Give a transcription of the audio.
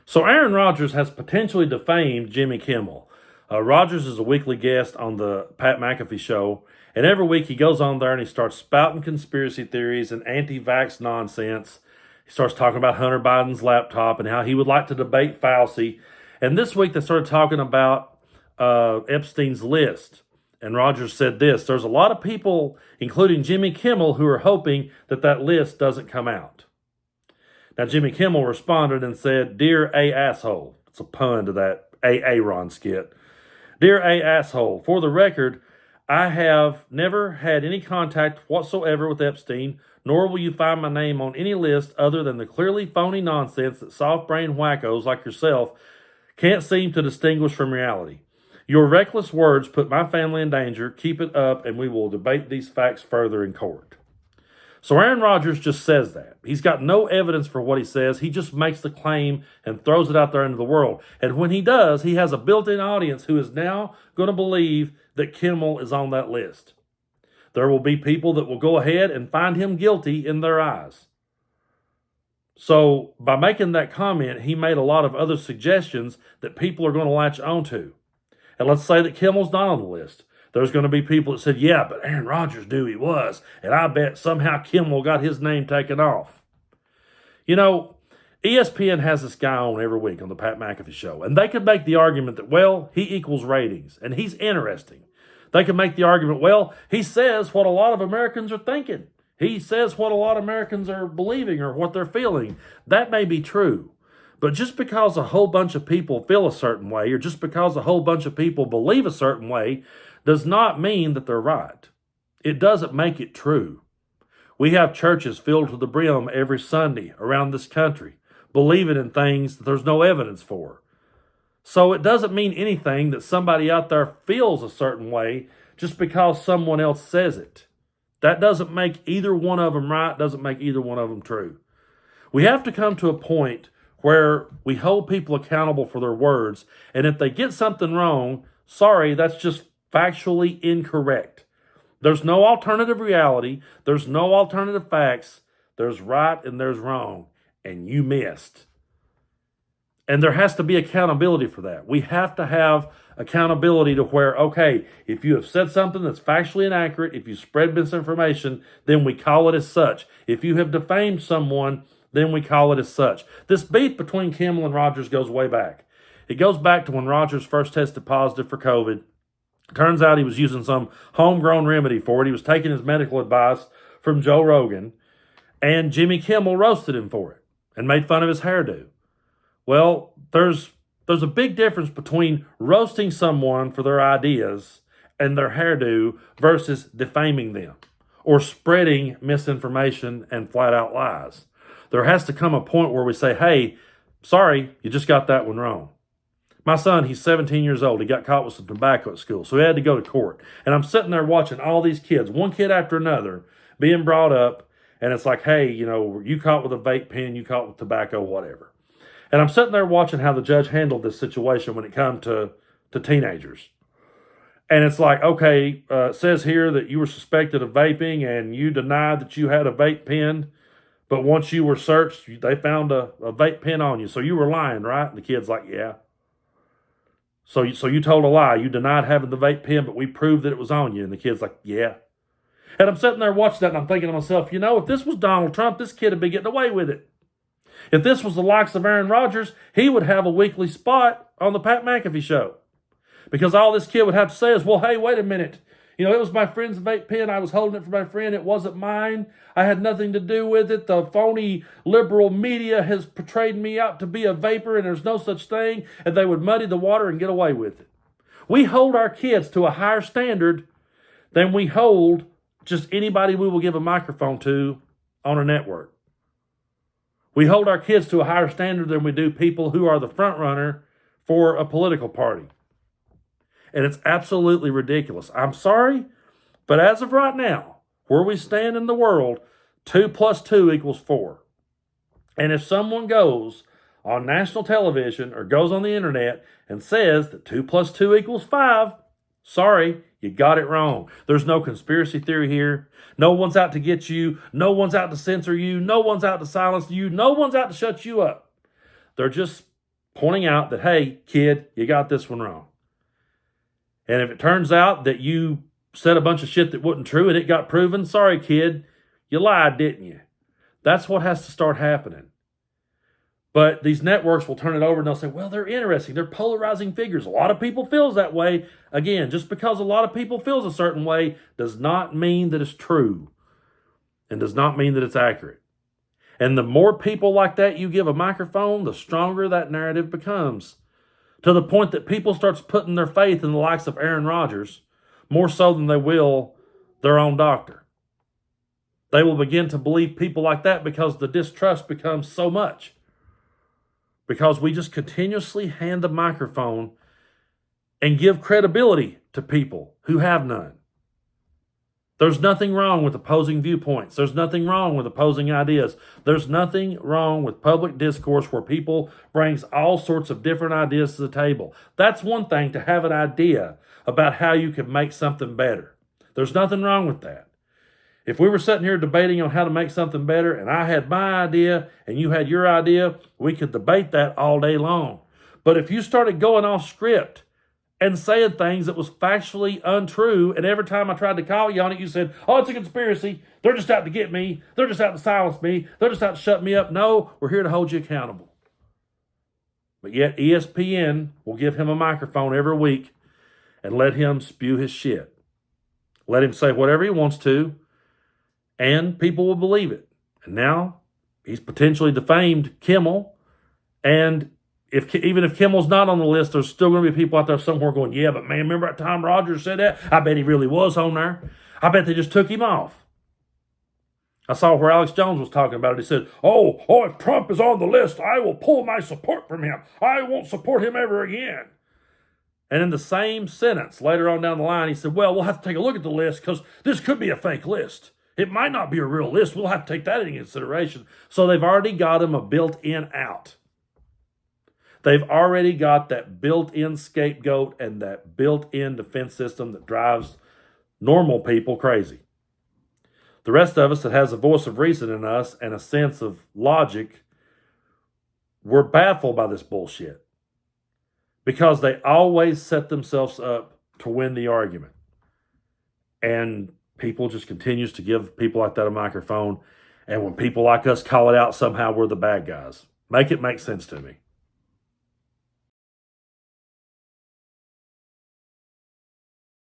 So Aaron Rodgers has potentially defamed Jimmy Kimmel. Rodgers is a weekly guest on the Pat McAfee show, and every week he goes on there and he starts spouting conspiracy theories and anti-vax nonsense. He starts talking about Hunter Biden's laptop and how he would like to debate Fauci. And this week they started talking about Epstein's list. And Rodgers said this: there's a lot of people, including Jimmy Kimmel, who are hoping that that list doesn't come out. Now, Jimmy Kimmel responded and said, "Dear A asshole." It's a pun to that Aaron skit. "Dear A asshole, for the record, I have never had any contact whatsoever with Epstein, nor will you find my name on any list other than the clearly phony nonsense that soft-brained wackos like yourself can't seem to distinguish from reality. Your reckless words put my family in danger. Keep it up, and we will debate these facts further in court." So Aaron Rodgers just says that. He's got no evidence for what he says. He just makes the claim and throws it out there into the world. And when he does, he has a built-in audience who is now going to believe that Kimmel is on that list. There will be people that will go ahead and find him guilty in their eyes. So by making that comment, he made a lot of other suggestions that people are going to latch onto. And let's say that Kimmel's not on the list. There's going to be people that said, yeah, but Aaron Rodgers knew he was, and I bet somehow Kimmel got his name taken off. You know, ESPN has this guy on every week on the Pat McAfee show, and they could make the argument that, well, he equals ratings, and he's interesting. They could make the argument, well, he says what a lot of Americans are thinking. He says what a lot of Americans are believing or what they're feeling. That may be true. But just because a whole bunch of people feel a certain way, or just because a whole bunch of people believe a certain way, does not mean that they're right. It doesn't make it true. We have churches filled to the brim every Sunday around this country, believing in things that there's no evidence for. So it doesn't mean anything that somebody out there feels a certain way just because someone else says it. That doesn't make either one of them right, doesn't make either one of them true. We have to come to a point where we hold people accountable for their words, and if they get something wrong, sorry, that's just factually incorrect. There's no alternative reality. There's no alternative facts. There's right and there's wrong, and you missed. And there has to be accountability for that. We have to have accountability to where, okay, if you have said something that's factually inaccurate, if you spread misinformation, then we call it as such. If you have defamed someone, then we call it as such. This beef between Kimmel and Rodgers goes way back. It goes back to when Rodgers first tested positive for COVID. Turns out he was using some homegrown remedy for it. He was taking his medical advice from Joe Rogan, and Jimmy Kimmel roasted him for it and made fun of his hairdo. Well, there's a big difference between roasting someone for their ideas and their hairdo versus defaming them or spreading misinformation and flat-out lies. There has to come a point where we say, hey, sorry, you just got that one wrong. My son, he's 17 years old. He got caught with some tobacco at school, so he had to go to court. And I'm sitting there watching all these kids, one kid after another, being brought up, and it's like, hey, you know, you caught with a vape pen, you caught with tobacco, whatever. And I'm sitting there watching how the judge handled this situation when it comes to teenagers. And it's like, okay, it says here that you were suspected of vaping and you denied that you had a vape pen, but once you were searched, they found a vape pen on you. So you were lying, right? And the kid's like, yeah. So you told a lie. You denied having the vape pen, but we proved that it was on you. And the kid's like, yeah. And I'm sitting there watching that, and I'm thinking to myself, you know, if this was Donald Trump, this kid would be getting away with it. If this was the likes of Aaron Rodgers, he would have a weekly spot on the Pat McAfee show. Because all this kid would have to say is, well, hey, wait a minute. You know, it was my friend's vape pen. I was holding it for my friend. It wasn't mine. I had nothing to do with it. The phony liberal media has portrayed me out to be a vapor, and there's no such thing. And they would muddy the water and get away with it. We hold our kids to a higher standard than we hold just anybody we will give a microphone to on a network. We hold our kids to a higher standard than we do people who are the front runner for a political party. And it's absolutely ridiculous. I'm sorry, but as of right now, where we stand in the world, 2 + 2 = 4. And if someone goes on national television or goes on the internet and says that 2 + 2 = 5, sorry, you got it wrong. There's no conspiracy theory here. No one's out to get you. No one's out to censor you. No one's out to silence you. No one's out to shut you up. They're just pointing out that, hey, kid, you got this one wrong. And if it turns out that you said a bunch of shit that wasn't true and it got proven, sorry, kid, you lied, didn't you? That's what has to start happening. But these networks will turn it over and they'll say, well, they're interesting. They're polarizing figures. A lot of people feels that way. Again, just because a lot of people feels a certain way does not mean that it's true and does not mean that it's accurate. And the more people like that you give a microphone, the stronger that narrative becomes. To the point that people starts putting their faith in the likes of Aaron Rodgers more so than they will their own doctor. They will begin to believe people like that because the distrust becomes so much. Because we just continuously hand the microphone and give credibility to people who have none. There's nothing wrong with opposing viewpoints. There's nothing wrong with opposing ideas. There's nothing wrong with public discourse where people brings all sorts of different ideas to the table. That's one thing, to have an idea about how you can make something better. There's nothing wrong with that. If we were sitting here debating on how to make something better and I had my idea and you had your idea, we could debate that all day long. But if you started going off script and saying things that was factually untrue, and every time I tried to call you on it, you said, oh, it's a conspiracy. They're just out to get me. They're just out to silence me. They're just out to shut me up. No, we're here to hold you accountable. But yet ESPN will give him a microphone every week and let him spew his shit. Let him say whatever he wants to, and people will believe it. And now he's potentially defamed Kimmel. And even if Kimmel's not on the list, there's still going to be people out there somewhere going, yeah, but man, remember that time Rodgers said that? I bet he really was on there. I bet they just took him off. I saw where Alex Jones was talking about it. He said, oh, if Trump is on the list, I will pull my support from him. I won't support him ever again. And in the same sentence, later on down the line, he said, well, we'll have to take a look at the list because this could be a fake list. It might not be a real list. We'll have to take that into consideration. So they've already got him a built-in out. They've already got that built-in scapegoat and that built-in defense system that drives normal people crazy. The rest of us that has a voice of reason in us and a sense of logic, we're baffled by this bullshit. Because they always set themselves up to win the argument. And people just continues to give people like that a microphone. And when people like us call it out, somehow we're the bad guys. Make it make sense to me.